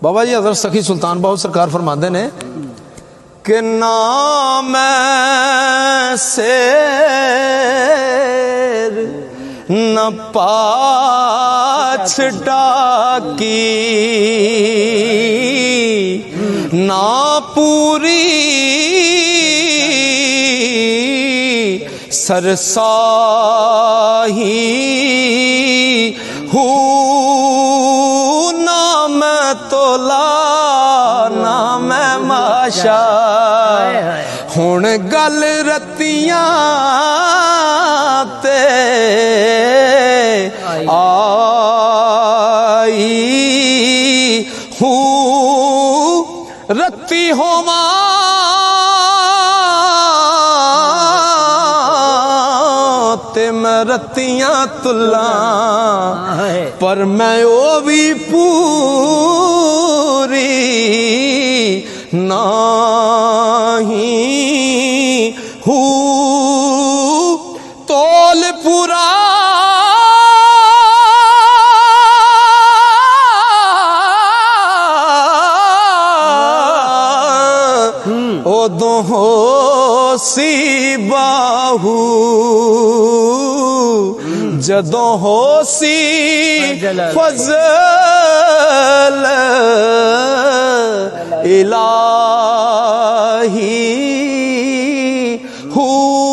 بابا جی حضرت سخی سلطان باہو سرکار فرماندے نے کہ نام سیر نہ پاچھ ڈاکی نہ پوری سرساہی ہوں نام تولا نام ماشا ہن گل رتیاں تے آئی ہوں رتی ہوواں تے میں رتیاں تلاں پر میں او بھی پوری نہیں ہوں تول پورا ادوں ہو سی باہو جدوں ہو سی فضل الہی ہوں